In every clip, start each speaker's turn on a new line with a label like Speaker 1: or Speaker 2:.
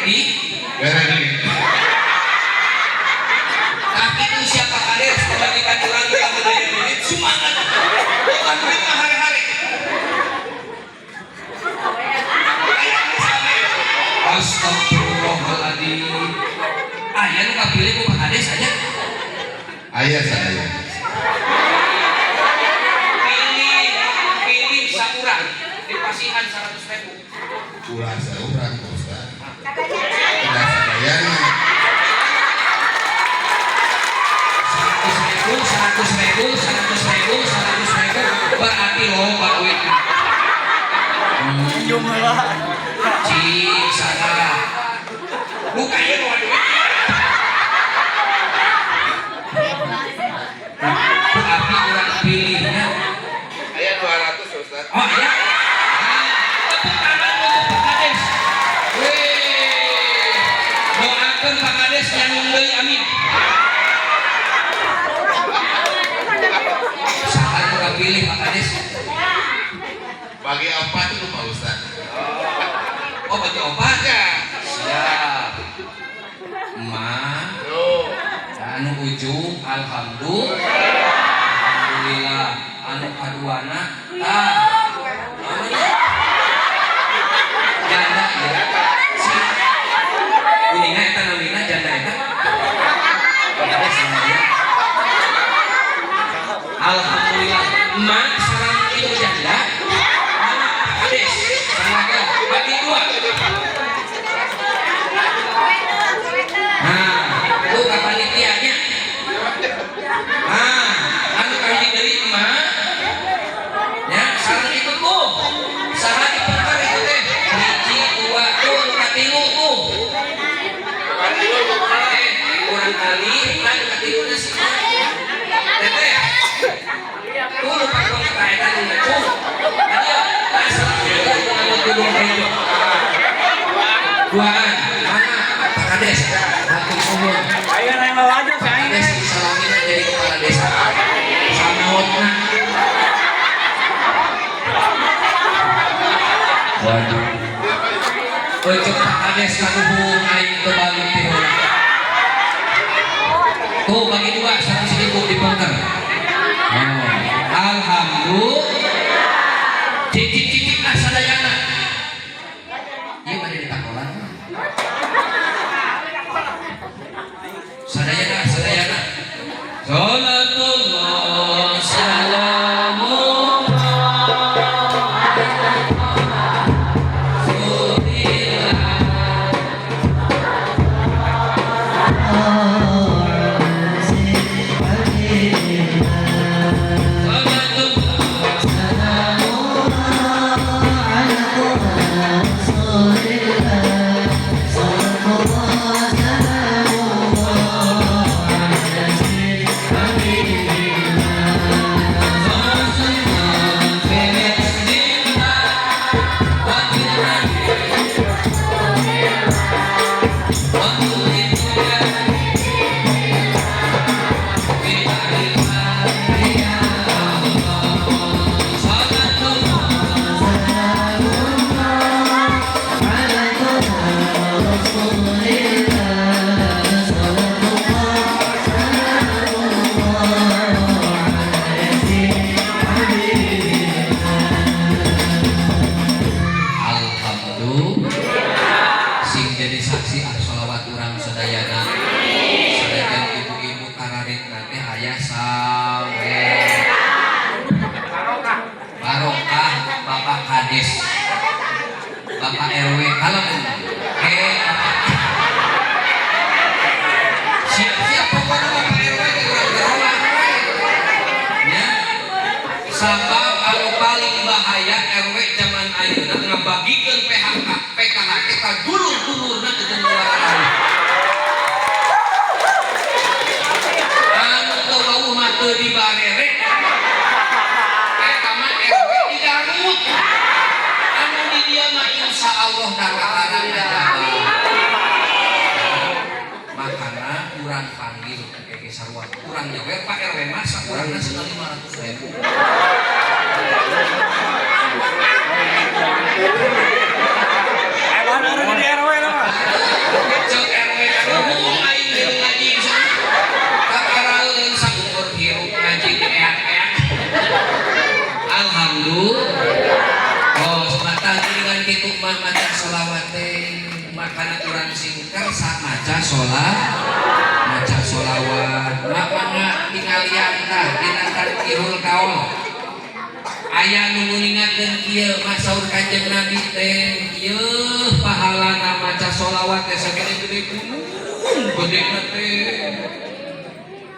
Speaker 1: di tapi itu siapa kades kebanyakan orang yang berdaya duit semangat bukan duit hari-hari astagfirullahaladzim ayah lu kapilih ku kades aja
Speaker 2: ayah saya
Speaker 1: pilih sakurang di pasihan 100.000
Speaker 2: ulah seorang Ustaz tidak sadayana
Speaker 1: 100.000 berarti loba duit
Speaker 3: jumlah
Speaker 1: cik salah bukannya loba duit tapi kurang pilihnya
Speaker 2: ayah 200 Ustaz
Speaker 1: oh ya tepuk tangan untuk Pak Kades doakan Pak Kades yang deui amin saat kita pilih Pak Kades
Speaker 2: bagi opat itu Pak Ustaz
Speaker 1: oh bagi opat ya siap emak anu ujung alhamdulillah anu kaduana janda ya si kuningan eta namina janda eta alhamdulillah emak sareng itu janda Kades silakan bagi dua nah itu kapanitianya anu kami dari emak ya sareng ikut tuh saha diperkar itu teh hiji dua tuh katilu tuh kurang kali kan katiluna sih teteh tuh lupa kau kaitan dengan tuh ayo asal ngomong itu duaan mana Pak Kades hatur umum
Speaker 3: ayo nang lawaju
Speaker 1: Pak Kades disalamin jadi kepala desa samaotna waduh cek Pak Kades kaluhung aing teu balik ti heula tuh bagi dua 100.000 dipenger alhamdulillah cicit-cicit sadayana ieu bade ditakolan sadayana salatullah Bapak RW kalem siap-siap pokoknya Bapak RW ya sabab anu paling bahaya RW zaman ayeuna ngabagikeun PKH ka dulur-dulurna ke jenderal anu teu wawuh mah teu dibarere eta mah RW di Garut anu di dia mah insya Allah dakaran makana kurang panggil ke sarua kurang nyawer Pak RW mah sakurangna 500.000
Speaker 3: mana di RW lah
Speaker 1: mah maca sholawat teh makana urang singker sak maca sholawat maka tingalian tah dina tarkihul kaul aya nu ngingatkeun kieu mah saur Kanjeng Nabi teh ieu pahalana maca sholawat teh sagede-gede gunung gedena teh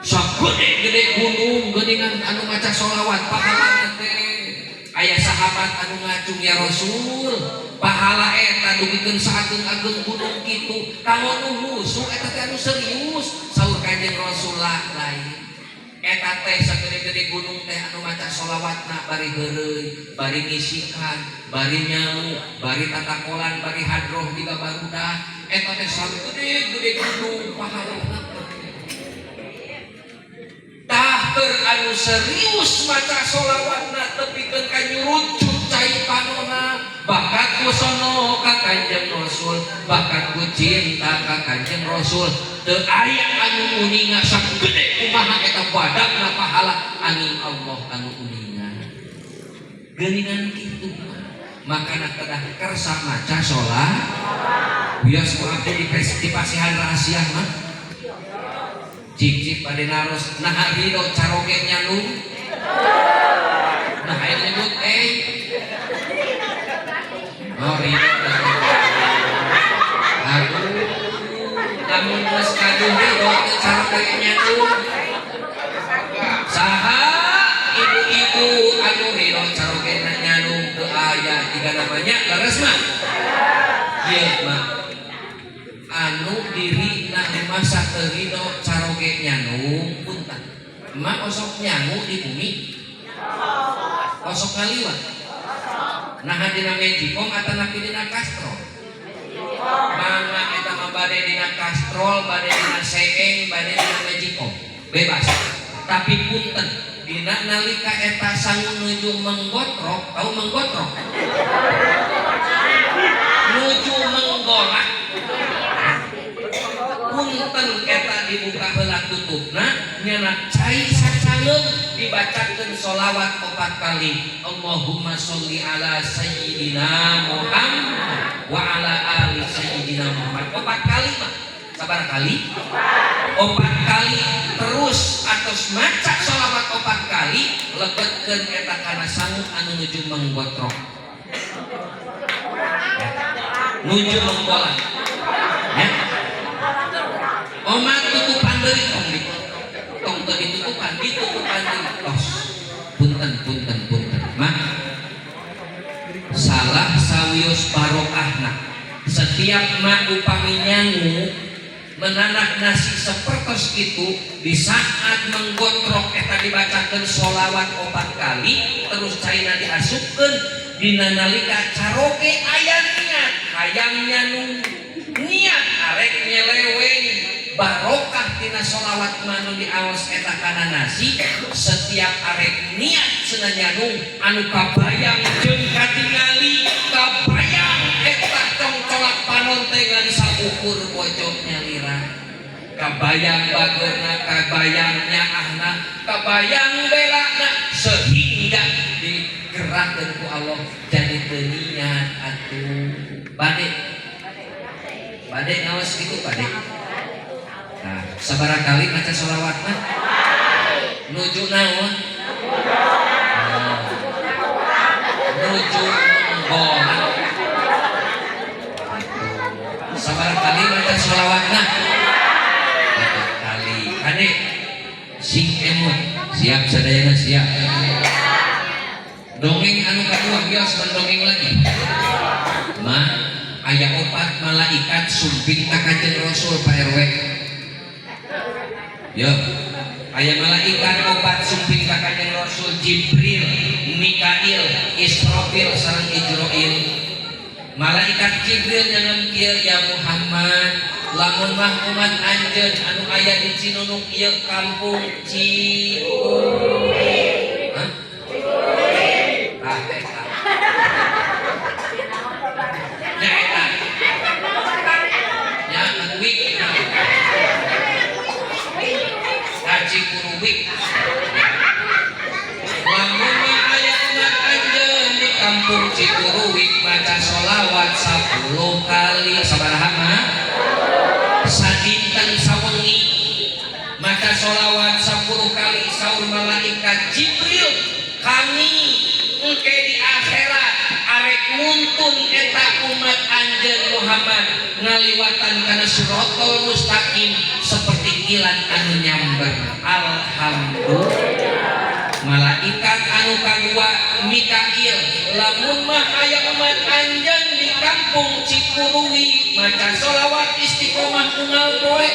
Speaker 1: sagede-gede gunung geuningan anu maca sholawat pahalana teh aya sahabat anu ngacung ya Rasul pahala eta dugikeun saageng-ageng gunung kitu kanggo nu husu eta teh anu serius saur Kanjeng Rasul lain eta teh sagede-gede gunung teh anu maca sholawatna bari heureuy bari ngisikan bari nyau bari tatakolan bari hadroh juga barudak eta teh sagede-gede gunung pahalana tah keur anu serius maca sholawatna tepikeun ka nyurucut cai panona bakat ku sono ka Kanjeng Rasul bakat ku cinta ka Kanjeng Rasul teu aya anu uninga sagede kumaha eta badakna pahala angin Allah anu uninga geuningan kitu makana kedah kersa maca sholawat bias ku abdi di pasihan rahasia mah cik pada naros nah ridho caroge nyalung nah ayo nyebut oh ridho aduh namun mas kaduh ridho caroge nyalung saha ibu-ibu anu ridho caroge nyalung teu aya tiga namanya leres mah ieu mah anu diri nah masa terido caroge nyanu punten emak osok nyangu di bumi osok ngaliwat nah dina mejikom atana dina kastrol mangga eta mah bade dina kastrol bade dina seeng bade dina mejikom bebas tapi punten dina nalika eta sangu nuju menggotrok tahu menggotrok nuju menggolak punten eta dibuka heula tutupna nyana cai sacangeum dibacakeun sholawat 4 kali Allahumma sholli ala sayyidina Muhammad wa ala ali sayyidina Muhammad 4 kali mah sabar kali 4 kali terus atos maca sholawat 4 kali lebetkeun eta kana sangu anu nuju menggotrok nuju menggolak ya omat tutupan deui tong teu ditutupan deui tos punten mak salah sawios barokahna setiap mak upami nyangu menanak nasi sapertos kitu di saat menggotrok eta dibacakeun sholawat 4 kali terus caina diasupkeun dina nalika caroge aya niat hayang nyanu niat arek nyeleweng barokah tina sholawat manu diaos eta kana nasi setiap arek niat cenah nyanu anu kabayang jeung katingali kabayang eta congcolak panontengan saukur pojok nyalira kabayang bageurna kabayang nyaahna kabayang belana sehingga digerakkeun ku Allah jadi teu niat atuh bade ngaos kitu bade. Nah, sabaraha kali maca sholawat mah? Nuju naon? Nuju menggolak. Sabaraha kali maca sholawat mah? 4 kali. Adik, sing emot, siap sadayana siap. Dongeng anu kadua bios mendongeng lagi. Mah aya 4 malaikat sumping ka Kanjeng Rasul Pak RW. Yo, aya malaikat 4 sumping ka Kanjeng Rasul Jibril, Mikail, Israfil sareng Ijroil. Malaikat Jibril nyangan kieu ya Muhammad, lamun mah umat anjeun anu aya di Cinunung ieu kampung Ciumbing. Hah? Cikuruwik lamun aya umat anjeun di kampung Cikuruwik maca sholawat 10 kali sabaraha mah sadinten sawengi maca sholawat 10 kali saur malaikat Jibril kami engke di akhirat arek nuntun eta umat anjeun Muhammad ngaliwatan kana siratal mustaqim seperti kilat anu nyamber. Alhamdulillah. Malaikat anu kadua Mikail lamun mah aya umat anjeun di kampung Cipuruwi maca sholawat istiqomah unggal poe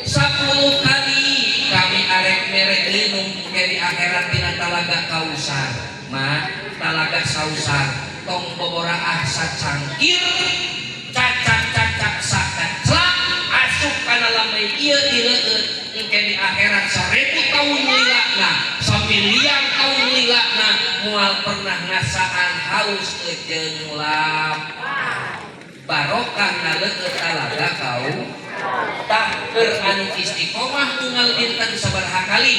Speaker 1: 10 kali kami arek mere linung ke di akhirat tina talaga Kausar mah talaga Sausar tong boboraah sacangkir cacak-cacak sakaclak asup kana lamai ieu dileueut engke di akhirat 1000 tahun lilakna samiliar tahun lilakna moal pernah ngasaan haus teu jeung lapar barokah naleueut talaga kau tah keur anu istiqomah unggal dinten sabaraha kali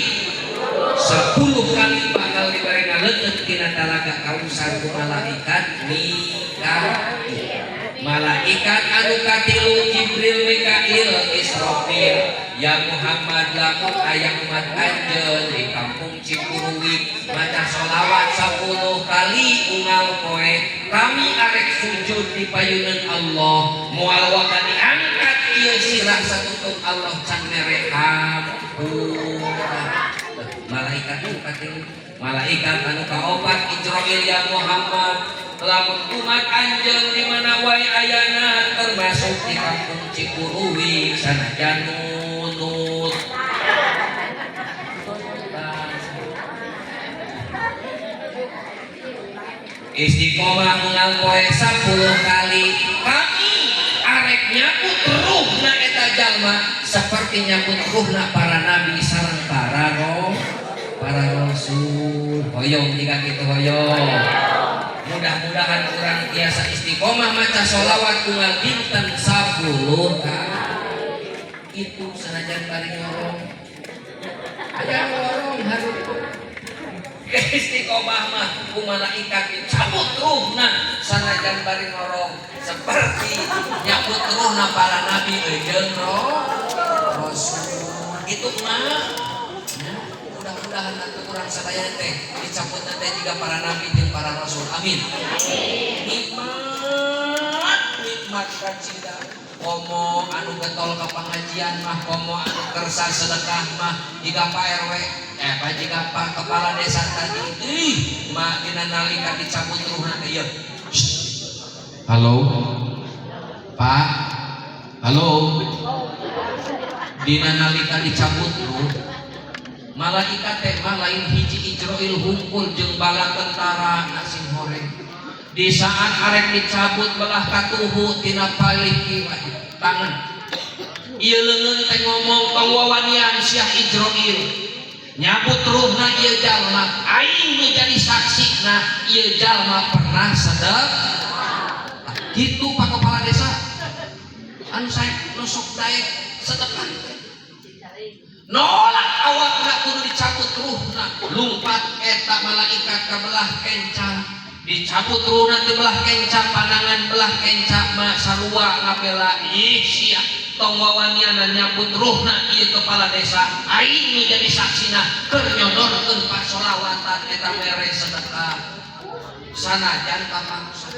Speaker 1: 10 kali bakal diberi ngaleut tina talaga Kausar ku malaikat Mikail. Malaikat anu katilu Jibril Mikail Israfil. Ya Muhammad lamun aya umat anjeun di kampung Cipuruwi maca sholawat 10 kali unggal poe kami arek sujud di payunan Allah moal waga diangkat ieu sirah satutung Allah can mere hampura. Malaikat anu katilu malaikat anu kaopat Israfil ya Muhammad lamun umat anjeun di mana wae ayana termasuk di kampung Cipuruwi sanajan nunut istiqomah unggal poe 10 kali kami arek nyabut ruhna eta jalma seperti nyabut ruhna para nabi sareng para rasul hoyong jika kitu hoyong mudah-mudahan urang tiasa istiqomah maca sholawat unggal dinten 10 kali itu sanajan bari ngorong aya ngorong harus istiqomah mah ku malaikat dicabut ruhna sanajan bari ngorong seperti nyabut ruhna para nabi jeung rasul gitu mah mudah-mudahan atuh urang sadaya teh dicabut teh juga para nabi jeung para rasul amin nikmat kacinda komo anu getol ka pangajian mah komo anu kersa sedekah mah jika Pak RW jika Pak kepala desa tadi mah dina nalika dicabut ruhna teh ieu halo Pak halo dina nalika dicabut ruh malaikat teh mah lain hiji Ijroil hungkul jeung bala tentara nasim horeng di saat arek dicabut belah katuhu tina paliki tangan ieu leungeun teh ngomong pangwawanian Syah Ijroil nyabut ruhna ieu jalma aing nu jadi saksina ieu jalma pernah sedekah kitu Pak Kepala Desa anu sae nusuk daek sedekah nolak awakna kudu dicabut ruhna lumpat eta malaikat ka belah kenca dicabut ruhna di belah kenca pandangan belah kenca mah sarua ngabela ih sia tong wawaniana nyambut ruhna ieu kepala desa aing nu jadi saksina keur nyodorkeun pasolawatan eta mere sedekah sanajan kapangsa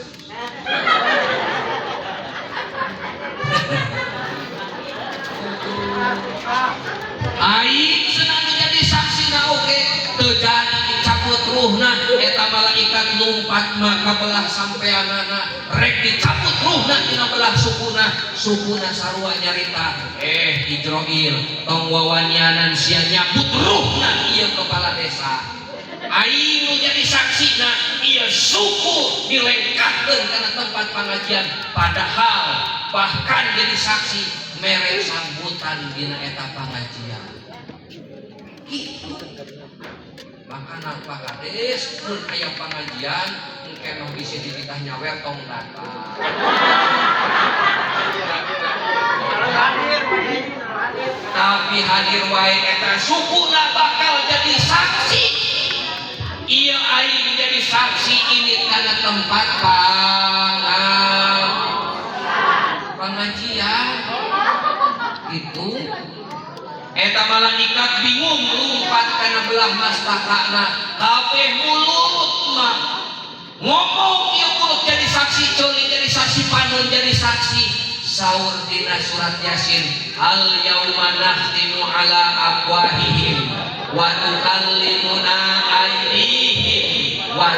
Speaker 1: aing senang jadi saksina oke terjadi dicabut ruhna eta malaikat lumpat maka belah sampeanana rek dicabut ruhna tina belah sukuna sarua nyarita Ijroil tong wawanianan sia nyabut ruhna ieu kepala desa aing nu jadi saksina ieu suku dilengkahkeun kana tempat pengajian padahal bahkan jadi saksi mere sambutan dina eta pengajian gitu makana Pak Kades mun aya pengajian engke mah bisi dititah nyawer tong datang tapi hadir wae eta sukuna bakal jadi saksi ieu aing jadi saksi ini kana tempat Eta malaikat bingung lumpat kana belah mastakana. Kabeh mulut mah ngomong ieu mulut jadi saksi coli, jadi saksi panon, jadi saksi. Saur dina surat Yasin, al yauma nakhtimu ala afwahihim wa tukallimuna aydihim wa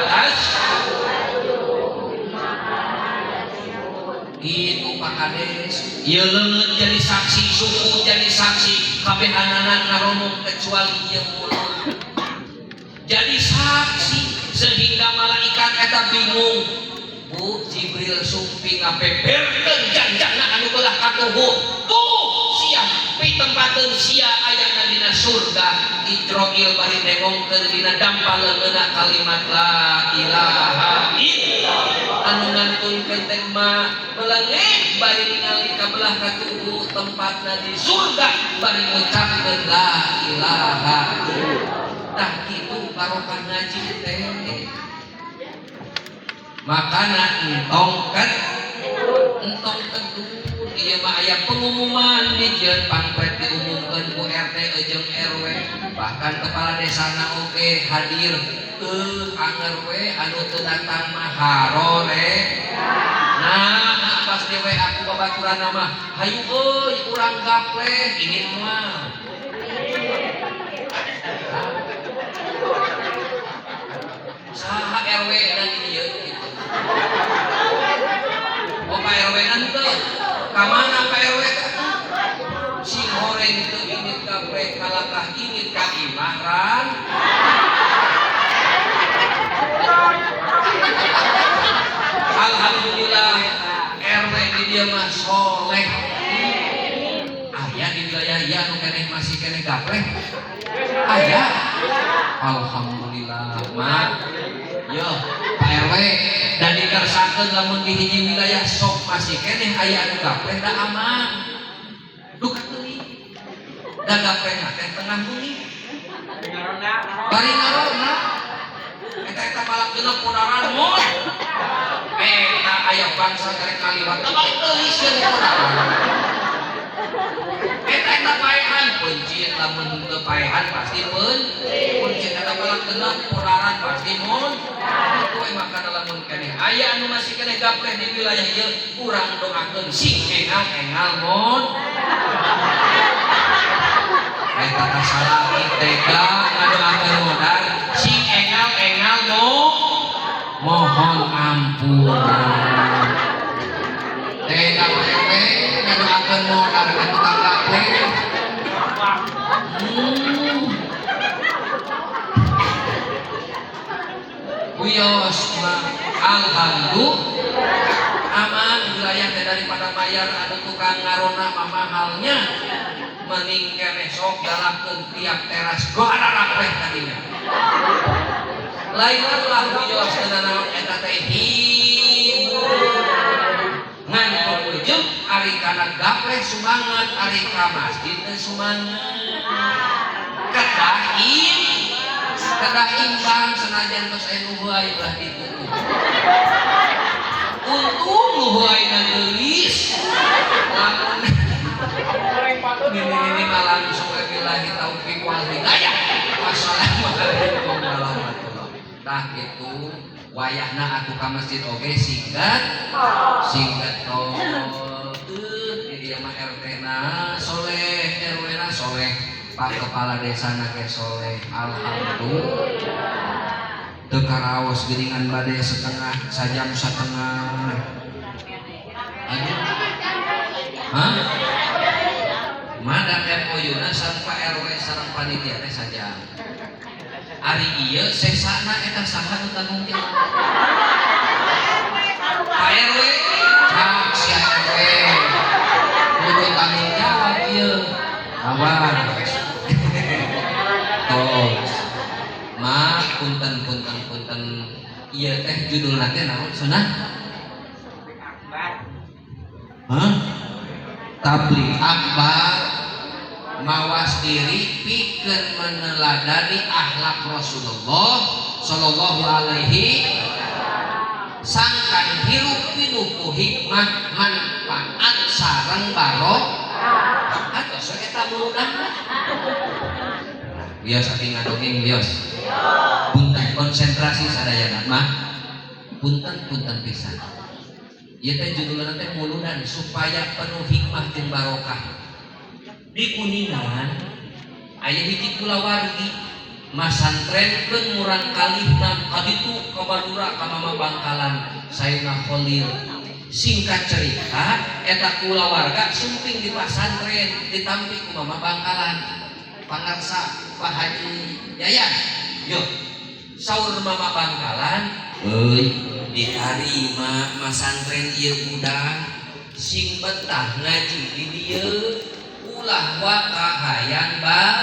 Speaker 1: itu Pak Kades. Ieu leungeut jadi saksi, suku jadi saksi, kabeh anak ngaromong kecuali ieu mulut jadi saksi, sehingga malaikat eta bingung. Bu Jibril sumping ngapeberkeun janjana anu beulah katuhu. Tuh sia pitempakeun sia ayana dina surga. Israil bari nengongkeun dina dampaleunna kalimat la ilaha illallah. Anu ngantunkeun teh mah melengeh bari ningali ka belah katuhu tempatna di surga bari ngucapkeun la ilaha illallah. Tah kitu barokah ngaji teh. Makana entong teduh ieu mah aya pengumuman dijieun pangpret diumumkeun ku RT jeung RW, bahkan kepala desana oge hadir. Anger we anu teu datang mah harore. Nah pas dewe aku babaturan mah hayu euy urang gapleh ini mah saha RW dan ieu gitu. Oh Pak RW nanti kamana Pak RW si goreng itu ini gapleh kalakah ini ka imaran. Alhamdulillah RW di dia mah soleh. Aya di wilayah ieu anu keneh masih keneh gapleh. Aya. Alhamdulillah mah. Yo Pak RW dan dikersakeun lamun di hiji wilayah sok masih keneh aya anu gapleh da aman. Duh deui. Da gapleh teh tengah bunyi. Bari ngarona. Eta balak genep punaran mun. Eta aya bangsa karek kaliwat. Balik deui sieun punaran. Eta paehan pencieun lamun teu paehan pasti pencieun eta balak genep punaran pasti mun. Kitu we makana lamun keneh aya anu masih keneh gapleh di wilayah ieu urang doakeun sing engal-engal mun. Eta salah tega ngadoakeun modal sing engal-engal mohon ampun. Tega RW ngadoakeun modal ka tukang gapleh. Uyos mah alhamdulillah aman wilayah teh daripada mayar anu tukang ngarona mamahalnya mending keneh sok dalakeun tiap teras goana rapleh tadinya. Lain lah uyos teh naon eta teh hibur ngan peujeum ari kana gapleh sumangat ari ka masjid teh sumangat. Kedah imbang senajan tos aya nu heuai ulah ditu. Untung nu heuaina geulis. Lamun ini mah langsung billahi taufik wal hidayah. Wassalamualaikum warahmatullahi wabarakatuh. Tah kitu wayahna atuh ka masjid oge singkat tol. Di dieu mah RT na soleh, RW na soleh. Pak kepala desa nake soleh, alhamdulillah. Teu karaos geuningan bade setengah sajam satengah. Aja. Hah? Mada MOU-na sareng Pak RW sareng panitia teh saja. Ari ieu sesana eta saha nu tanggung jawab? Pak RW, cak sia RW. Kudu tanggung jawab ieu. Awan. Tos. Ma punten ieu teh judulna teh naon cenah? Hah? Tabligh akbar mawas diri pikeun meneladani akhlak Rasulullah sallallahu alaihi sangkan hirup pinuku hikmah manfaat sareng barokah atos so eta muludan bios saking ngadongeng bios punten konsentrasi sadayana mah punten pisan ieu teh judulna teh muludan supaya penuh hikmah jeung barokah. Di Kuningan aya hiji kulawargi masantrenkeun murang kalihna kaditu ka Madura ka Mama Bangkalan Sayyidina Khalil. Singkat cerita eta kulawarga sumping di pasantren ditampi ku Mama Bangkalan pangarsa Pak Haji Yayan. Yo saur Mama Bangkalan euy ditarima masantren ieu budak sing betah ngaji di dieu ulah waka hayang bal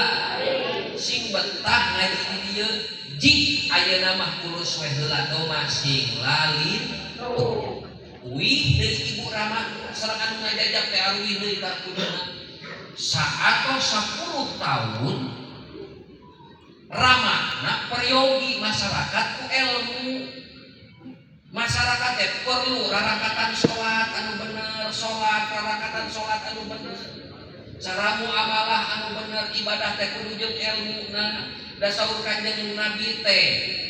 Speaker 1: sing betah ngaji di dieu jik ayeuna mah kurus we heula doma sing lalin wih deui Ibu Rama sareng anu ngajajak teh arwih deui ka kuduna saatos 10 tahun ramana peryogi masyarakat ku ilmu masyarakat teh perlu rarakatan sholat anu bener rarakatan sholat anu bener cara muamalah anu bener ibadah teh kudu jeung ilmuna da saur Kanjeng Nabi teh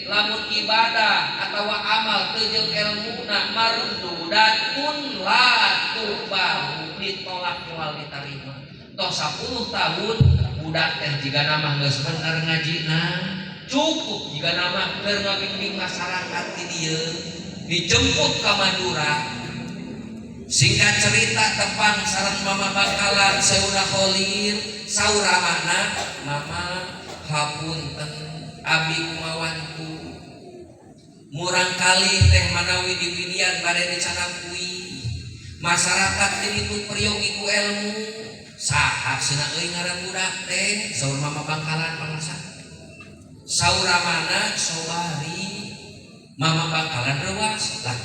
Speaker 1: lamun ibadah atawa amal teu jeung ilmuna mardudatun la tubahu ditolak moal ditarima toh 10 tahun budak teh jiga nama geus bener ngajina cukup jiga nama keur ngabimbing masyarakat di dieu dijemput ke Madura. Singkat cerita tepang sareng Mama Bangkalan Sayyidina Khalil sauramana Mama hapunten abi kumawanku murang kali teh manawi dibidian bade dicanakui masyarakat itu peryogi ku ilmu saha cenah euy ngaran budak teh saur Mama Bangkalan pangarsa sauramana sobari Mama Bangkalan rewas lah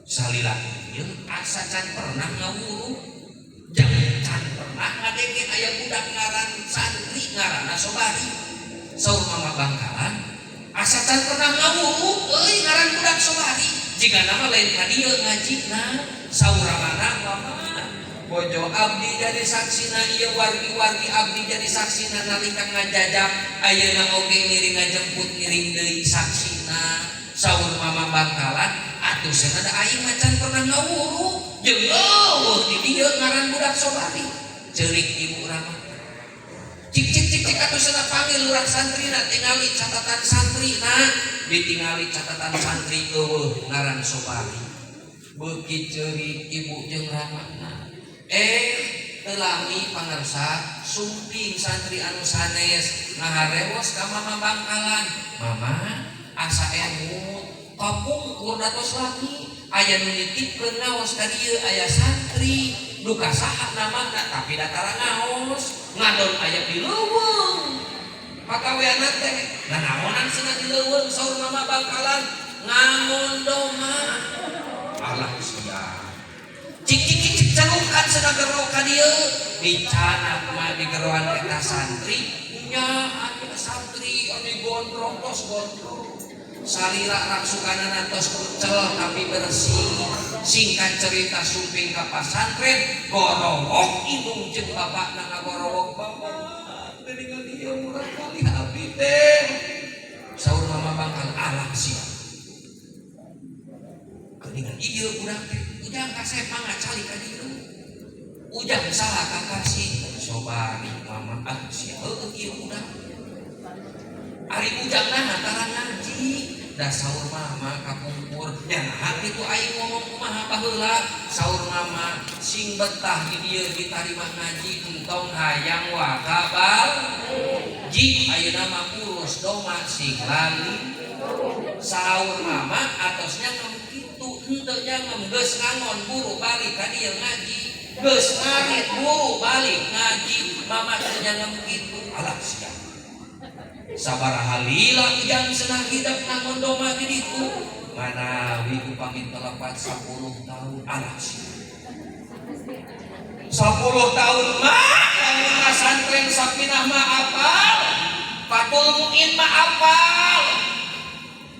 Speaker 1: salila ieu asa can pernah ngawuru jangan can pernah ngadenge aya budak ngaran santri ngaranna Sobari saur Mama Bangkalan asa can pernah ngawuru euy ngaran budak Sobari jiga nama lain ka dieu ngajina sauramana Mama bojo abdi jadi saksina ieu wargi-wargi abdi jadi saksina nalika ngajajak ayeuna oge ngiring ngajemput ngiring deui saksina saur Mama Bangkalan atuh cenah da aing macan pernah ngawuru jeung eueuh di dieu ngaran budak Sobari ceurik Ibu Rama cik atuh cenah panggil lurah santrina tingali catatan santrina ditingali catatan santri eueuh ngaran Sobari beuki ceurik Ibu jeung Ramana telami pangarsa sumping santri anu sanes ngaharewos ka Mama Bangkalan Mama asa emut kapung kurdatos lagi aya nu nitipkeun ngaos ka dieu aya santri duka saha namana tapi datara ngaos ngadon aya di leuweung pakaweana teh nanaonan cenah di leuweung saur Mama Bangkalan ngamondoma alah sia cik calukan cenah gero ka dieu dicana mah di geroan eta santri nya anu santri anu gondrong tos gondrong salila raksukanana tos kucel tapi bersih singkat cerita sumping ka pasantren gorowok indung jeung bapakna ngagorowok bapak geuningan ieu murah kali abdi teh saur Mama Bangkalan alah sia geuningan ieu budak teh ujang kasepang ngacali ka dieu ujang salah kakasih Sobari Mama sia heueuh ieu budak ari ujang antara ngaji da saur Mama kapungkur nya nah kitu aing ngomong kumaha baheula saur Mama sing betah di dieu ditarima ngaji entong hayang wakabal jik ayeuna mah kurus doma sing lali saur Mama atosnya ngem kitu henteu nya ngem geus ngangon buru balik ka dieu ngaji geus ngarit buru balik ngaji Mama teh nya ngem kitu alah sia sabaraha lila ujang senang hidup nang doma di ditu manawi upami telepat 10 tahun alah sia 10 tahun mah lamun ngasantren Sapinah mah apal Fatul Muin mah apal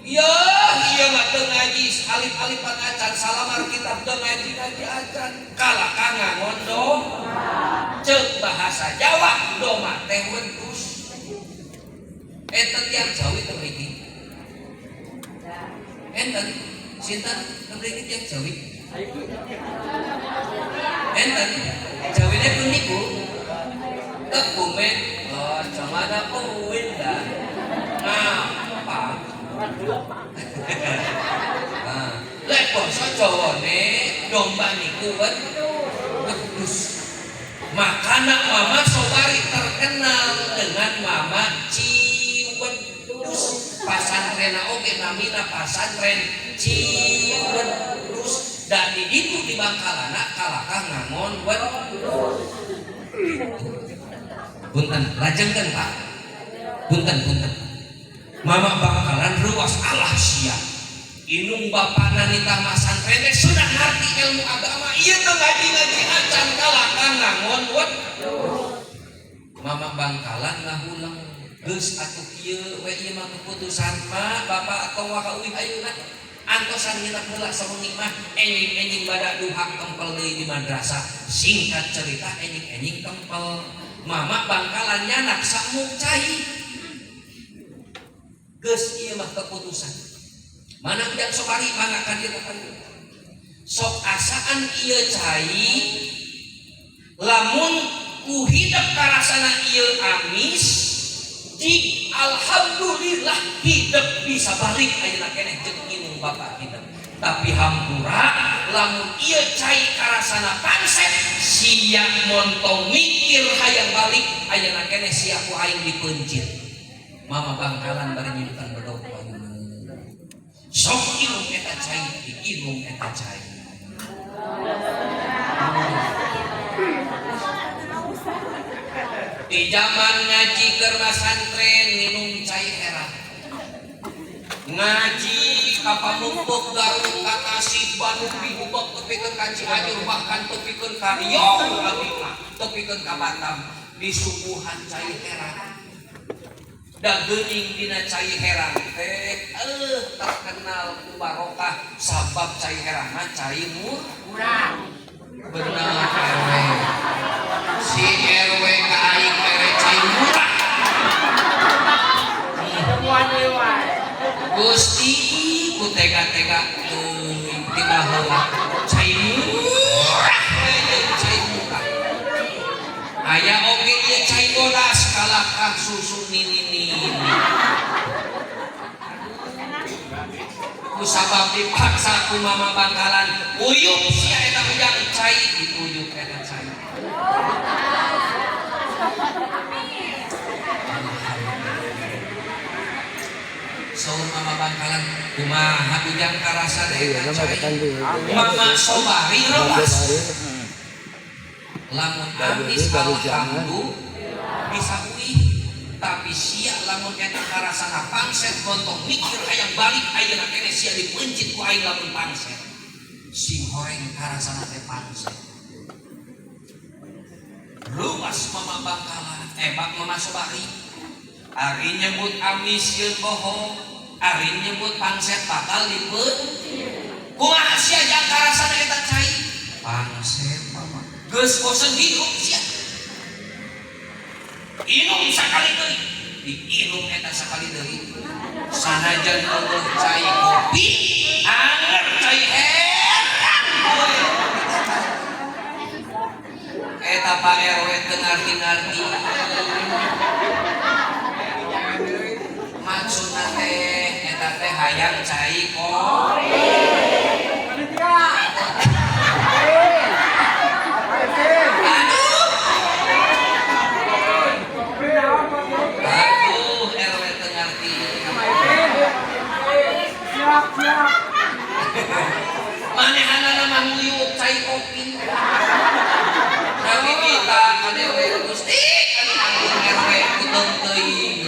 Speaker 1: iya mah teu ngaji alif-alifan acan salamar kitab teu ngaji acan kalakanga ngondong ceuk bahasa Jawa doma teh wedus. Eta tiang Jawi teh mriki. Enten sinten teh mriki tiang Jawi. Enten Jawine pun niku. Teu kumen camana kuwin dah. Ngapa? Lek basa Jawane domba niku wedus. Makana Mama Sobari terkenal dengan Mama Ciwedus. Pasantren oge namina pasantren Ciwedus. Dan di ditu di Bangkalana kalakah ngangon wedus. Punten, lajengkeun Pak. Punten. Mama Bangkalan ruas alah sia. Inung bapana nitah masantren teh sudah ngarti ilmu agama. Ieu teh ngaji-ngaji acan kalakah ngangon wedus. Mama Bangkalan ngahulang geus atuh ieu we ieu mah keputusan mah Bapak atau wakauih ayeuna. Antosan hilang heula sawengi mah enjing bada duha kempel deui di madrasah. Singkat cerita enjing kempel. Mama Bangkalan nyanak samuk cai. Geus ieu mah keputusan. Mana ujang Sobari mangga ka dieu sok asaan ieu cai lamun ku hidup karasana ieu amis jig alhamdulillah hidup bisa balik ayeuna keneh jeung inung Bapak hidup. Tapi hampura lamun ieu cai karasana pangset sia montong mikir hayang balik ayeuna keneh sia ku aing dipeunjit. Mama Bangkalan bari nyimpen bedog payuna. Sok ilung eta cai diilung eta cai. Di zaman ngaji keur masantren minum cai heran. Ngaji ka Pamumpuk Garut ka Tasik Bandung diubah tepikeun ka Cianjur bahkan tepikeun ka Riau abdi mah tepikeun ka Batam disuguhan cai heran. Da geuning dina cai herang teh terkenal ku barokah sabab cai herang mah cai murah. Bener RW. Si RW ka aing mere cai murah. Gusti ku tega-tega teuing tina heula cai murah cai murah. Aya oge ieu cai bodas kalakah susu nini. Ku sabab dipaksa ku Mama Bangkalan uyup sia eta ujang cai diuyup eta cai. Saur Mama Bangkalan kumaha ujang karasa eta cai. Mama Sobari rewas. Lamun habis alhamdulillah bisa uih. Tapi sia lamun eta karasana pangset gontong mikir hayang balik ayeuna keneh sia dipeunjit ku aing lamun pangset. Sing horeng karasana teh pangset. Luas Mama Bangkalan, Mama Sobari. Ari nyebut amis yeun bohong, ari nyebut pangset bakal dipeunjit. Kumaha sia jang karasana eta cai? Pangset Mama. Geus bosen hidup sia. Inung sakali deui diinung eta sakali deui sanajan eueuh cai kopi anger cai herang eta Pak RW teu ngarti-ngarti maksudna teh eta teh hayang cai kopi. Manehana nama nguyuk cai kopi. Tapi kita kadewe Gusti anu anggur RW kutung teuing.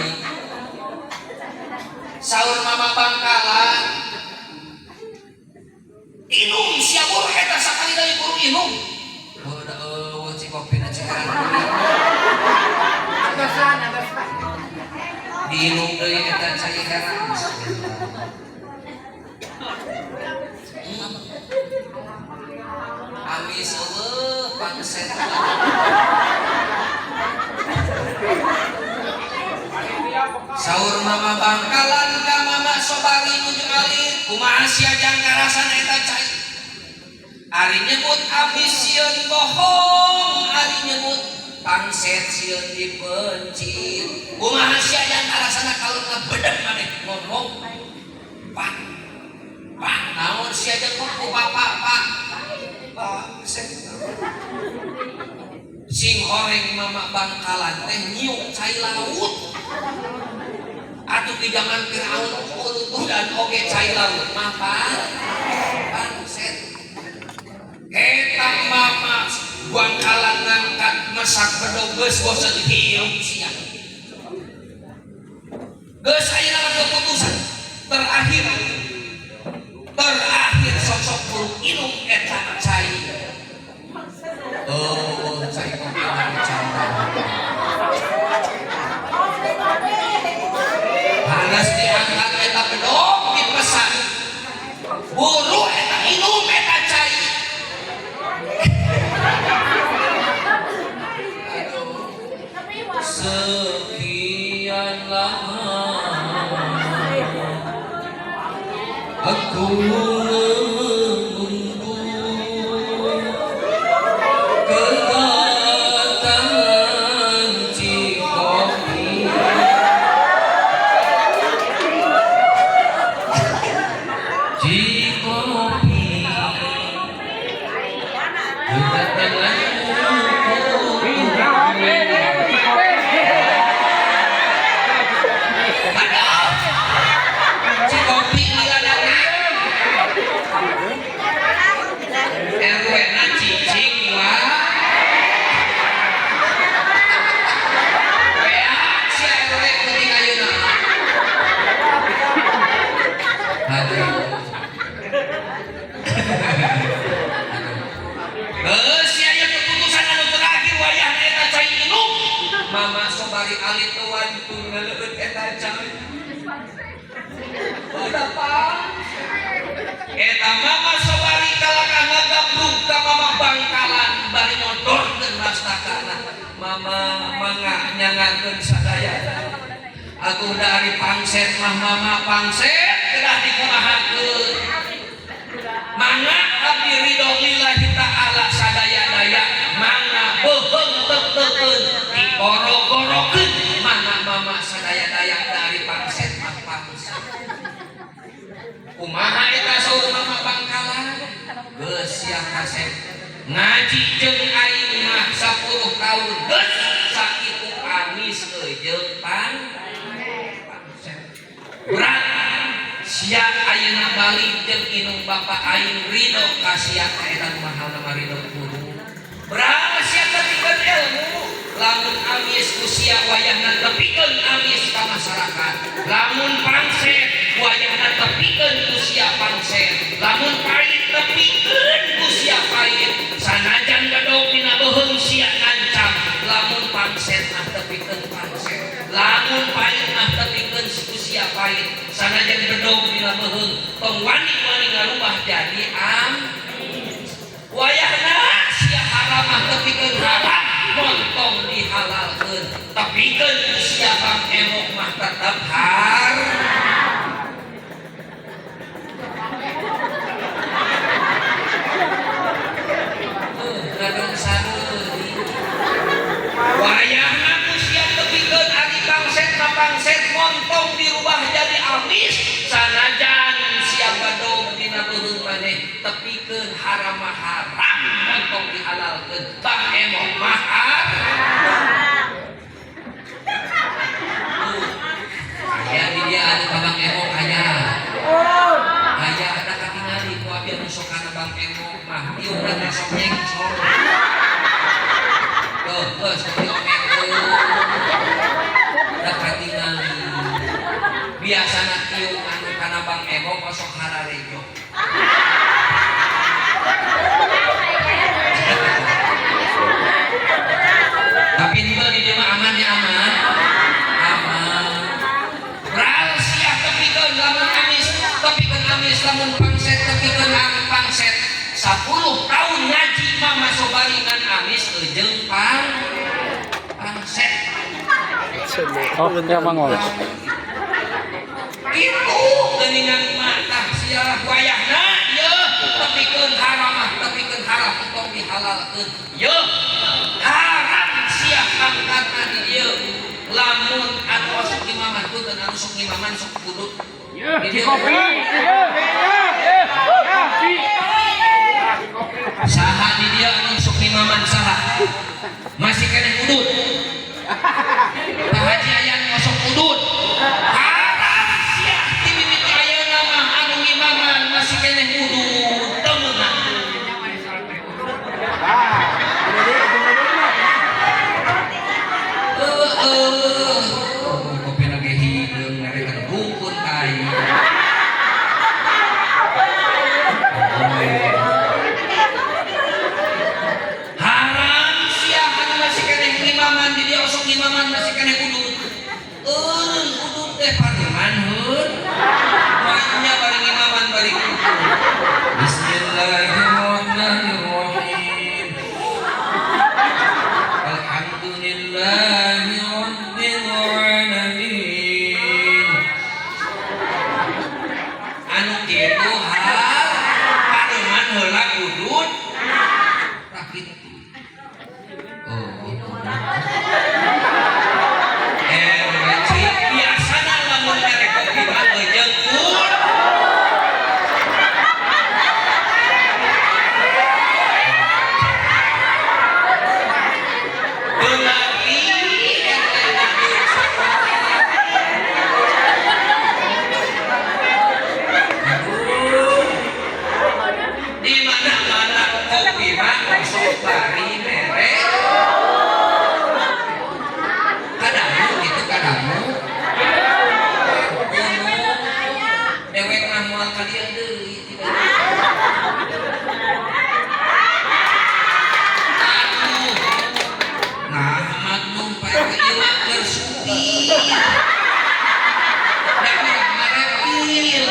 Speaker 1: Saur Mama Bangkalan inung sia buruh eta sakali deui buruh inung. Beuda eueuh ci kopina cegeran. Diinung deui eta cai herang. Amis eueuh pangset. kumaha sia jangkarasan eta cai ari nyebut amis sieun bohong ari nyebut pangset sieun dipencit kumaha sia jangkarasan kalau ngebedeg maneh ngomong pak naon sia jeung ku bapak pak sing horeng mama Bangkalan teh nyiuk cai laut atuh di zaman Firaun utuh dan oge cai laut mapan pangset eta mama Bangkalan ngangkat masak bedog geus bosen hirup sia geus ayeuna keputusan terakhir sok-sok puluh inung eta cai cai kopi hargas diangkat eta bedog dipesan buru eta inum eta cai sekian lama aku Mama sobari alit tuan tunggal eta cai. Eta mama sobari kalaka ngagablug ka mama Bangkalan bari nyodorkeun rastakana. Mama mangga nyangakeun sadaya. Aku dari pangset mah mama pangset kedah dikumahakeun. Mangga abdi ridho lillahi ta'ala sadaya-daya mangga beuheung teu-teukeun digoro-gorokeun mangga mama sadaya-daya dari pangset mah pangset. Kumaha eta saur mama Bangkalan geus sia kasep ngaji jeung aing mah 10 taun geus sakitu amis jeung pangset. Berat sia ayeuna balik jeung inung bapak aing ridho ka sia eta mahal nama ridho kudu. Berat sia tepikeun ilmu lamun amis ku sia wayahna tepikeun amis ka masyarakat. Lamun pangset wayahna tepikeun ku sia pangset. Lamun pait tepikeun ku sia pait. Sanajan gadog dina beuheung sia ngancam. Lamun pangset mah tepikeun pangset. Lamun pait mah tepikeun ku sia pait. Sanajan gedog dina beuheung tong wani-wani ngarubah jadi wayahna sia haram mah tepikeun haram montong dihalalkeun tepikeun sia bang emok mah tetep haram. Gadong sadeui wayahna ku sia tepikeun ari pangset na pangset montong dirubah jadi amis sanajan sia gadong dina beuheung maneh tepikeun haram mah haram montong dihalalkeun bang emok mah haram. Aya di dia ada bang emok aya ada katingali ku abi anu sok kana bang emok mah ieu urang sok nyengsor geus diomekeun da katingali biasana ieu anu kana bang emok sok hararejo. Tapi itu di dia aman ya aman. Rahasia tepikeun lamun amis, tepikeun amis lamun pangset tepikeun pangset. 10 tahun ngaji mama sobari ngan amis jeung pangset.
Speaker 3: Oh, ya mangol.
Speaker 1: Itu geuningan mata sia istilah wayahna ya tepikeun haram untuk dihalalkeun ya haram sia angkatna di dieu lamun anu sok imaman punten anu sok imaman sok kudu di kopi saha di dia anu sok imaman saha masih kena udut Pak Haji aya nu sok udut haram sia ti mimiti ayeuna mah anu imaman masih kena udut temenan kopi lagi hideung ngarekan rukun tai haram sia anu masih kena imaman di dia osok imaman masih kena udut udut teh paneman heun mainnya bareng imaman bareng udut bismillahirrahmanirrahim alhamdulillahi rabbil alamin anu kitu hal paneman heula udut rakit biasana lamun merek kopi mah beujeng pun beulagi di mana-mana kopi mah sok bari merek kadamu gitu kadamu dewek mah moal kalian deui aduh nah magnum pae ieu keur supi tapi ngarepil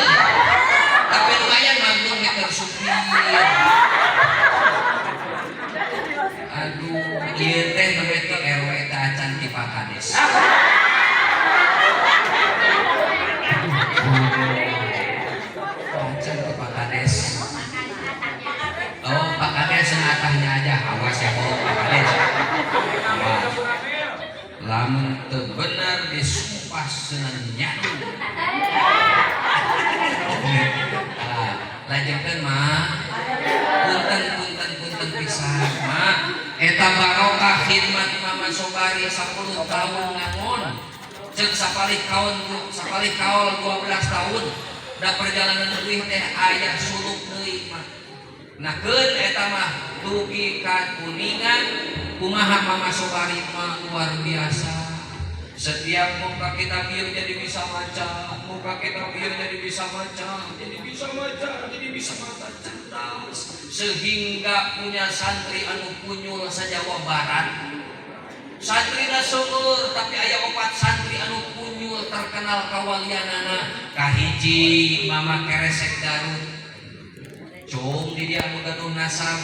Speaker 1: tapi lumayan magnum keur supi aduh ieu teh namanya RW teh acan ti Pak Kades acan ti Pak Kades oh Pak Kades sengatahnya aja awas ya Pak Kades awas lamun teu bener disumpah seuneun nyatu lajengkeun mah punten pisan mah eta barokah khidmat Mama Sobari 10 tahun ngangon jeung sapalik kaul 12 tahun da perjalanan leuwih teh aya suluk deui mah nakeun eta mah dugi ka kuningan kumaha Mama Sobari mah luar biasa setiap muka kita biar jadi bisa baca muka kita biar jadi bisa baca jadi bisa baca cerdas sehingga punya santri anu kunyul sajawa barat santri na seueur tapi aya 4 santri anu kunyul terkenal kawalianana kahiji Mama Keresek Garut cung di dia anu gaduh nasab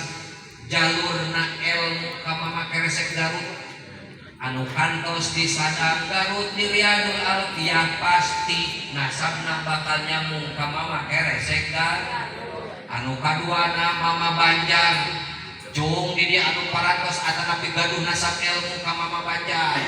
Speaker 1: jalurna ilmu ka Mama Keresek Garut anu kantos di Sadang Garut di Riyadul Alfiyah pasti nasabna bakal nyambung ka Mama Keresek Garut anu kaduana Mama Banjar cung di dia anu parantos atanapi gaduh nasab ilmu ka Mama Banjar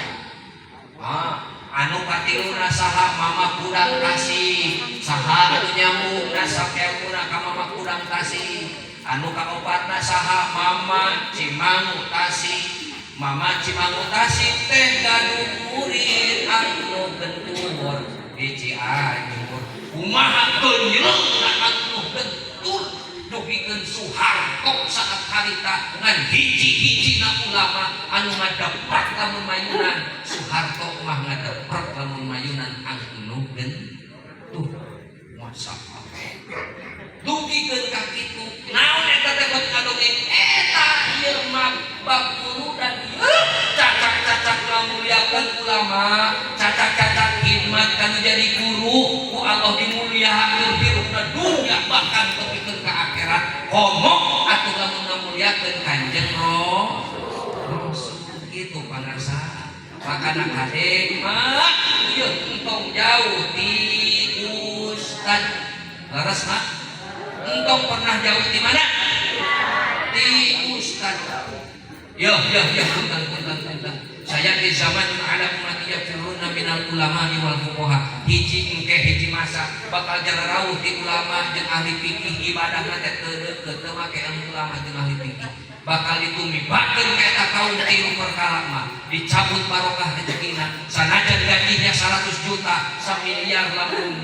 Speaker 1: anu katiluna saha Mama Kudang Kasih saha anu nyambung nasab ilmuna ka Mama Kudang Kasih anu kaopatna saha Mama Cimangu Kasih Mama Cimangu Tasik teh gaduh murid anu gentur di Cianjur kumaha keunyeulna anu gentur dugikeun Soeharto saat harita ngan hiji-hijina ulama anu ngadeprak lamun mayunan Soeharto mah ngadeprak lamun mayunan anu gentur masa dugikeun ka kitu naon eta teh kadongeng eta ieu mah bab guru dan cacak-cacak ngamuliakeun ulama cacak-cacak khidmat kanu jadi guru ku Allah dimuliakeun hirupna dunya bahkan tepikeun ka akhirat ngomong atuh lamun ngamuliakeun Kanjeng Rasul kitu pangarsa makana kadek mah ieu entong jauh ti ustad leres mah Entong pernah jauh di mana? Di ustad. Ya, punten. Saya di zaman ada umat yafiruna minal ulama wal fuqaha. Hiji masa bakal jararauh di ulama jeung ahli fikih ibadahna teh teu make ulama jeung ahli fikih. Bakal ditumibakeun ka eta kaum tilu perkara mah dicabut barokah rezekina sanajan gajinya 100 juta samiliar lamun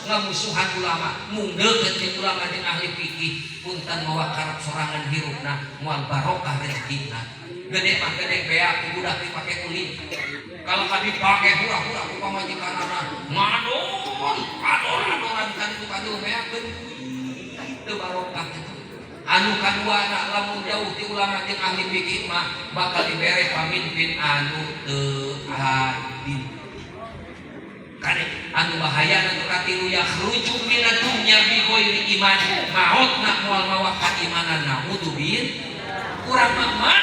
Speaker 1: ngamusuhan ulama mundeukeun ti ulama jeung ahli fikih punten mawa karep sorangan hirupna moal barokah rezekina gede mah gede beak budak dipake kulit kalau kan dipake hura-hura ku pamajikanana adoran kan itu kadu beak teu barokah itu. Anu kadua anak lamun jauh ti ulama jeung ahli fikih mah bakal dibere pamimpin anu teu adil. Kane anu bahaya anu katilu yakhruju minad dunya bi ghairi iman mautna moal mawa kaimanan naudzubil urang mah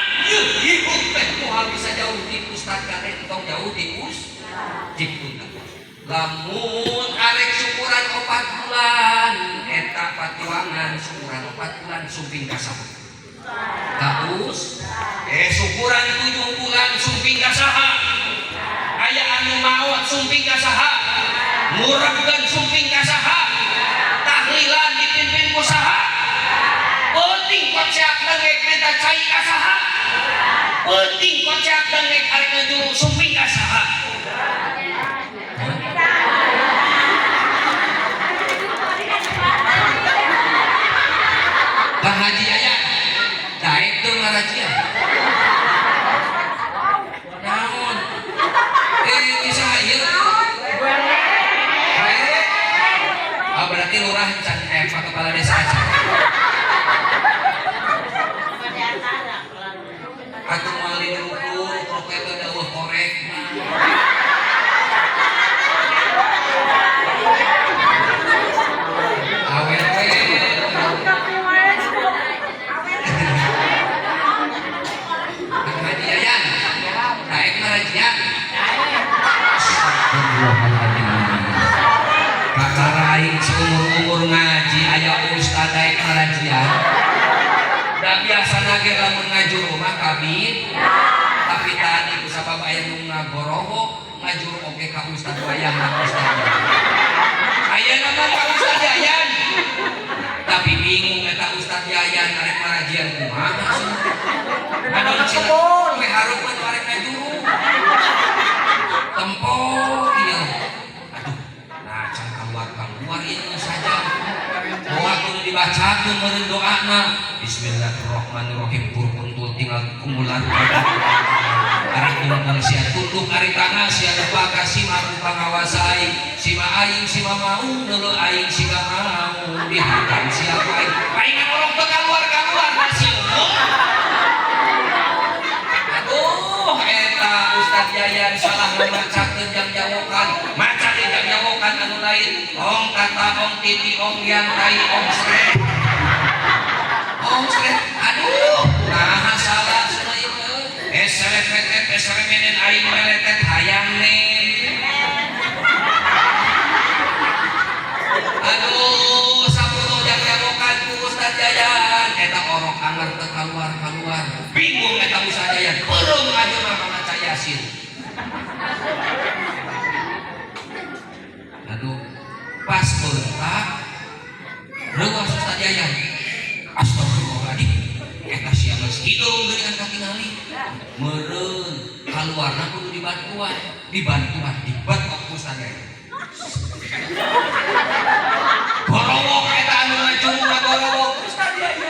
Speaker 1: hidup teh moal bisa jauh ti ustad kane entong jauh ti ustad. Lamun arek syukuran 4 bulan eta patuangan syukuran 4 bulan sumping ka saha? Kaus syukuran 7 bulan sumping ka saha? Aya anu maot sumping ka saha? Murabkeun sumping ka saha? Tahlilan dipimpin ku saha? Penting kocak dengek minta cai ka saha? Penting kocak dengek arek ngajuru sumping ka saha? Kang Haji aya daek teu ngarajian naon bisa ieu berarti lurah can Pak kepala desa aja atuh mali rukur pokoke teu deueuh korek awewe kakarain seumur-umur ngaji aya ustad daek ngarajian da biasa nage lamun ngajur rumah kabin tapi tadi ku sabab aya nu ngagoroho ngajur oge ka ustad wayang ka ustad aya nama ka ustad Yayan tapi bingung eta ustad Yayan arek ngarajian kumaha anu cina we harupan arek ngajuru tempo ieu aduh nah can keluar ini saja doa kudu dibacakeun meureun doana bismillahirrahmanirrahim purpuntul tinggal kumulan arek tunggal sia tunduk ari tanah sia depa kasih aku pangawasai sima aing sima mau neuleuh aing sima mau dihantam sia ku aing paingan orang teu kaluar masih eta Ustaz Yayan salah memacakeun jang jawokan maca di jang jawokan anu lain ong kata ong titi ong yang tai ong sret aduh nah salah cenah ieu esremenet aing meletet hayang nen aduh sapuluh jang jawokan ku Ustaz Yayan eta orok anger teu kaluar bingung eta Ustaz Yayan belum aja mah maca Yasin aduh pas beuntak reuas Ustaz Yayan astagfirullahaladzim eta sia geus hidung geuningan katingali meureun kaluarna kudu dibantuan dibantuan Ustaz Yayan gorowok eta anu ngajung gorowok Ustaz Yayan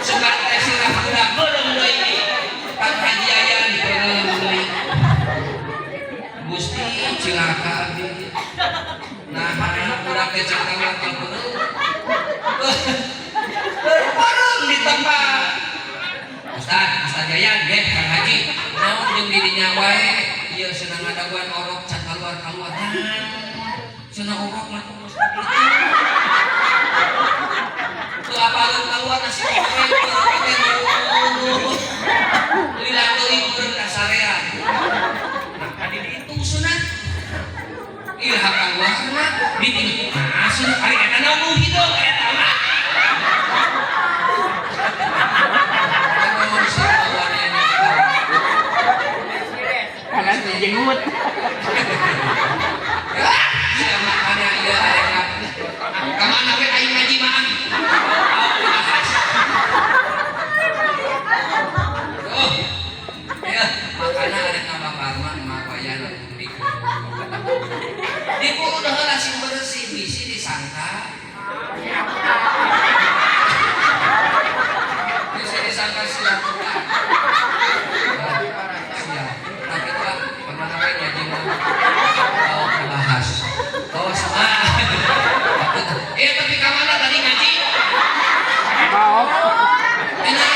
Speaker 1: suka teh sirah budak belum deui cilaka abdi. Nah, budak teh cakap telepon. Bareng di tempat. Ustaz Yayan nggih Kang Haji. Naon jeung didinya wae ieu cenah ngadaguan orok can kaluar. Cenah orok mah terus gitu. Tuh apalun keluar nasi goreng pakai nunggu. Lila teuing urang ka sarean. Nah, di itu sunat. Ieu hakang warna ditinggi. Nah, sunat ari eta naon hideung eta mah.
Speaker 3: Karena jenggut.
Speaker 1: Ya makanya iya arek kemana we aing ngaji mah. Oh. Ya, makanya arek ngabakar mah mapayan di kudu udah heula sing bersih bisi disangka. Bisa disangka siap juga. Siap. Tapi tuh kemana we ngaji mah. Bahas. Oh sama. Tapi kemana tadi ngaji?
Speaker 3: Mau.
Speaker 1: Enak.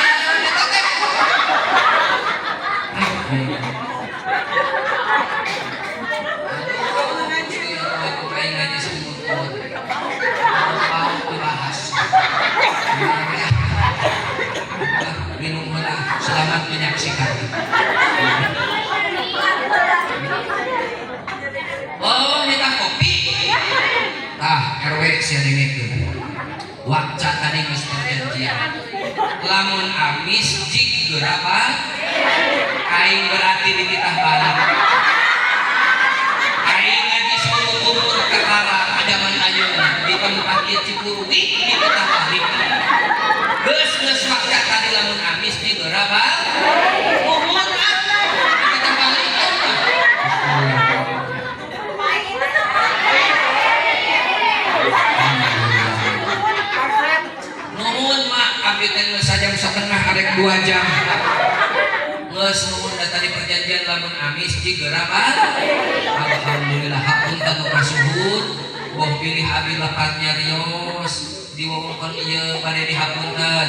Speaker 1: Ngaji semut. Mau dibahas. Minum lah. Selamat menyaksikan. Oh, minta kopi. Tah, RW siadengekeun. Wakca tadi geus perjanjian. Lamun amis jig geurapa? Aing berarti dititah barang. Aing ngaji solo umur kakara zaman ayeuna di tempat ieu Cipuru dititah balik. Geus wakca tadi lamun amis jig geurapa? Umur dititah balik. Nuhun mak abdi teh geus sajam satengah arek 2 jam. Geus nuhun da tadi perjanjian lamun amis jig geurapa? Alhamdulillah hapunten nu kasuhun. Boh pilih abi lepatnya rios di wewengkon ieu bade dihapunten.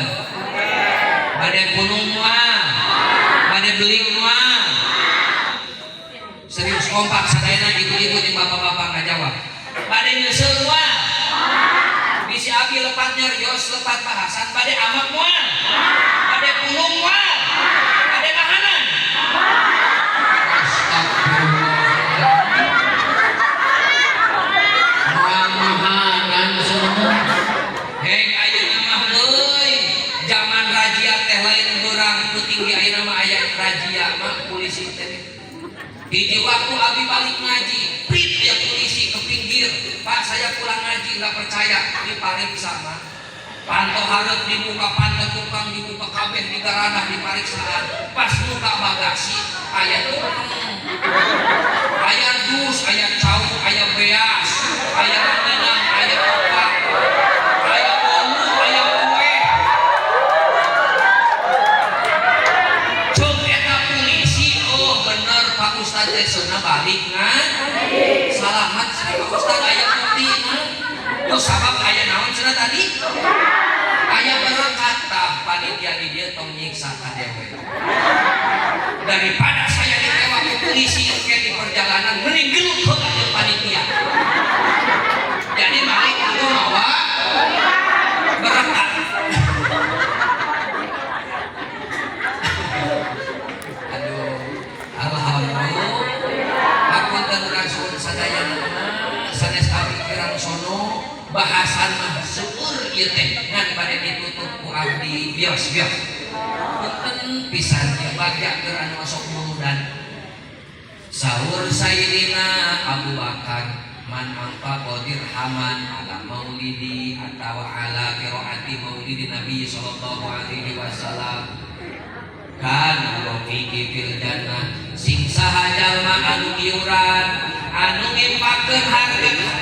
Speaker 1: Bade punung moal. Bade beling moal. Serius kompak sadayana ibu-ibu jeung bapak-bapak ngajawab. Bade nyeuseul moal. Bisi abi lepatnya rios lepat bahasan bade amak moal. Bade punung moal. Bade nahanan. Mahanan semua. Heng ayeuna mah euy, zaman razia teh lain urang ku tinggi ayeuna mah aya razia mah polisi teh. Hiji waktu abi balik ngaji, prit aya polisi ke pinggir. Pak saya pulang ngaji nggak percaya dipariksa mah. Panto hareup dibuka panto tukang dibuka kabeh digaradah dipariksaan. Pas buka bagasi aya aya dus, aya cau, aya beas, aya minang, aya opak, aya bolu, aya kue. Cuk eta polisi, oh bener Pak Ustaz Jesuna balik ngan. Salamat Pak Ustaz aya bukti ngan. Tuh sabab aya naon cenah tadi? Aya berangkat tah panitia di dieu tong nyiksa ka dewe. Daripada saya ditewak ke polisi ke di perjalanan mending gelut heula jeung panitia. Jadi balik kudu mawa berangkat. Aduh, alhamdulillah. Hapunten kasuhun sadayana sanes abi kirang sono bahasan mah seueur ieu teh ngan bade ditutup ku abdi bios. Punten pisan ieu bagja keur anu sok muludan. Sahur Sayyidina Abu Bakar man angka qadir haman ala maulidi atawa ala qiraati maulidi Nabi sallallahu alaihi wasallam kana rafiqi fil jannah sing saha jalma anu iuran anu ngimpakeun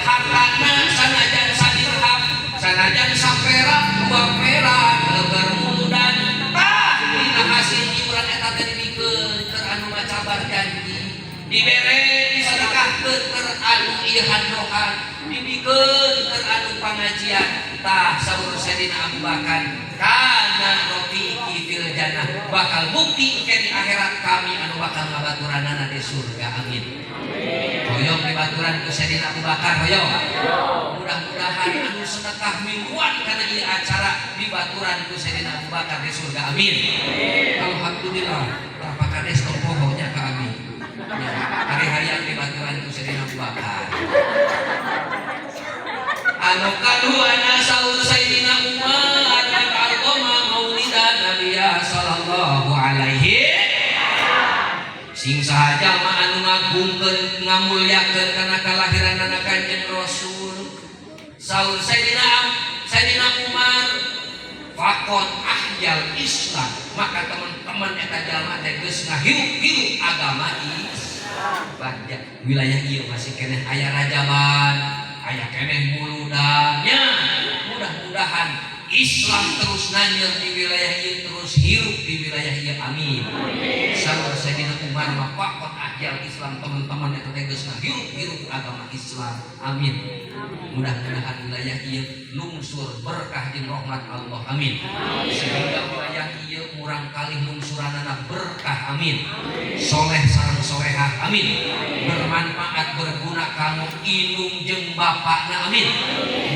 Speaker 1: hartana sanajan sadirham sanajan saperak 2 perak leueur muludan tah dina hasil iuran eta teh dibikeun keur anu macabar janji dibere sedekahkeun keur anu ieu hadrohan, dibikeun keur anu pangajian. Tah saur Sayyidina Abu Bakar, kana rafiqi fil jannah, bakal bukti ke di akhirat kami anu bakal ngabaturanana di surga. Amin. Hoyong dibaturan ku Sayyidina Abu Bakar, hoyong. Mudah-mudahan anu sedekah mingguan kana ieu acara dibaturan ku Sayyidina Abu Bakar di surga. Amin. Alhamdulillah. Apa kades topohonya ka amin. Ya, hari-harian dibaturan ku Sayyidina Abu Bakar. Anu kaduana saur Sayyidina Umar al-Qoma maulidan Nabiya sallallahu alaihi sing sahaja mah anu ngagungkeun ngamulyakeun kana kalahiranna Kanjeng Rasul. Saur Sayyidina Umar faqad ahyal Islam, maka teman-teman eta jalma teh geus ngahirup-hirup agama Islam. Wilayah ieu masih keneh aya rajaban, aya keneh muludannya. Mudah-mudahan Islam terus nanyeur di wilayah ieu, terus hirup di wilayah ieu. Amin. Saur Sayyidina Umar mah faqad ahyal Islam, teman-teman eta teh geus ngahirup-hirup agama Islam. Amin. Mudah-mudahan wilayah ieu lungsur berkah jeung rahmat Allah. Amin. Sehingga wilayah ieu murang kalih lungsuranana berkah. Amin. Soleh sareng solehah. Amin. Bermanfaat berguna kanggo indung jeung bapakna. Amin.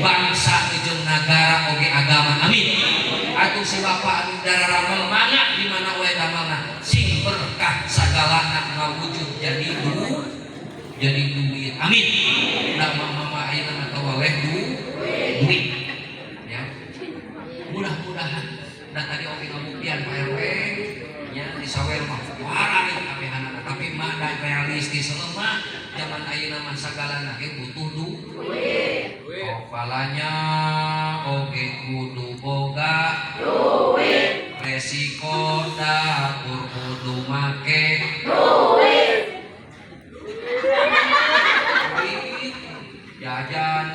Speaker 1: Bangsa jeung nagara oge agama. Amin. Atuh si bapa anu dararamel mangga di mana wae damalna sing berkah sagalana ngawujud jadi duit. Amin. Da mama ayeuna mah tawaleh duit. Ya. Mudah-mudahan dan tadi oge ngabuktian Pak RW nya di sawer mah warani kabehanana, tapi mah da realistis lemah zaman ayeuna mah sagalana ge butuh duit. Kepalanya oge kudu boga duit. Resiko dapur kudu make duit. Jajan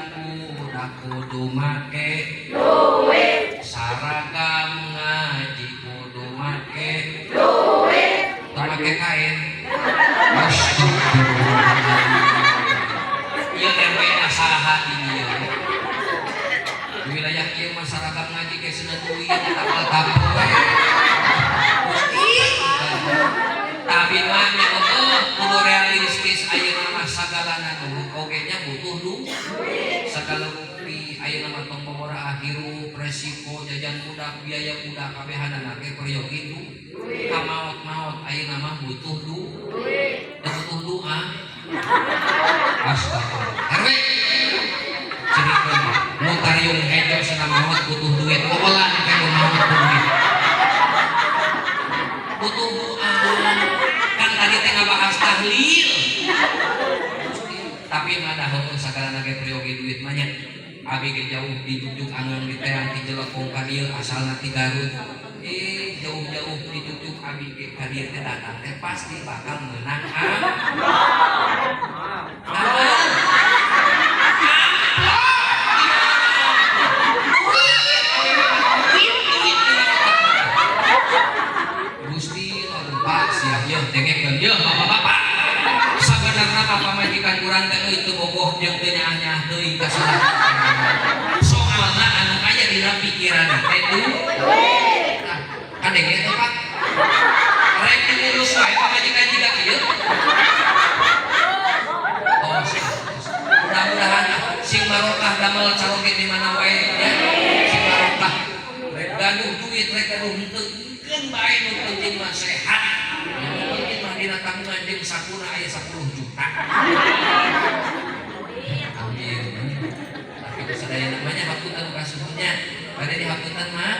Speaker 1: kudu make duit. Saragam ngaji kudu make duit. Tak make kain. Ieu RW saha di dieu. Di wilayah ieu masyarakat ngaji ge cenah duit tapal-tapal we. Tapi mah nya kudu realistis ayeuna mah sagalana oge nya butuh duit. Sagala rupi ayeuna mah tong babora akhiru resiko jajan budak biaya budak kabehanana ge priyo kitu. Kamaot-maot ayeuna mah butuh duit. Butuh doa. Astagfirullah. RW. Cerikeun nu tariung hejo cenah maot butuh duit. Olah kayak maot duit. Butuh doa. Kan tadi teh ngabahas tahlil. Tapi mah dah heueuh sagalana ge priyogi duit mah nya. Abi ge jauh dijujuk angeun di teang ti Jelekong ka dieu asalna ti Garut. Jauh-jauh dijujuk abi ge ka dieu teh datang teh pasti bakal meunang Gusti lompat sia yeuh dengekeun yeuh bapak-bapak. Sabenerna pamajikan urang teh itu bogoh jeung teu nyaah-nyaah teuing ka soalna anu aya dina pikiranna teh duit. Kadenge teh Pak. Rek diurus wae pamajikan jiga kieu. Oh, mudah-mudahan sing barokah damel caroge di mana wae ya. Sing barokah. Rek gaduh duit, rek gaduh henteu keun bae nu penting mah sehat. Penting mah dina tabungan jeung sakuna aya 10 juta. Amin. Tapi sadaya namanya hapunten kasuhnya. Bade dihapunten mah.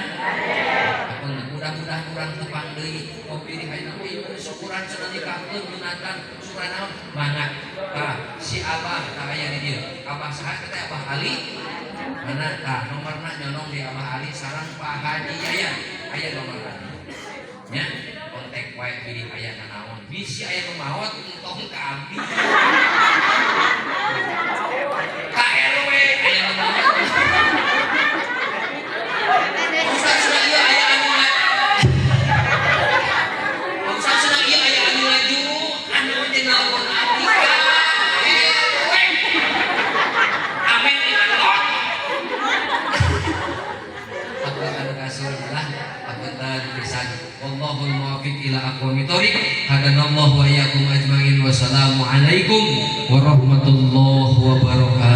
Speaker 1: Mudah-mudahan urang teu pangdeui kopi di hayeuna ieu syukuran cenah dikahkeun Junatan syukuran mangga. Tah si Abah tah aya di dieu. Abah saha teh Abah Ali? Mana tah nomorna nyonong di Abah Ali sareng Pak Haji Yayan. Aya nomorna. Nya kontak wae pilih aya naon. Bisi aya nu maot entong ka abdi. Ka RW aya nu maot. Ustaz sudah ieu aya anu Ustaz sudah ieu aya anu ngaju anu teh nelpon abdi. ila aqwamit thoriq. Hadanallahu wa iyyakum ajmain. Wassalamu alaikum warahmatullahi wabarakatuh.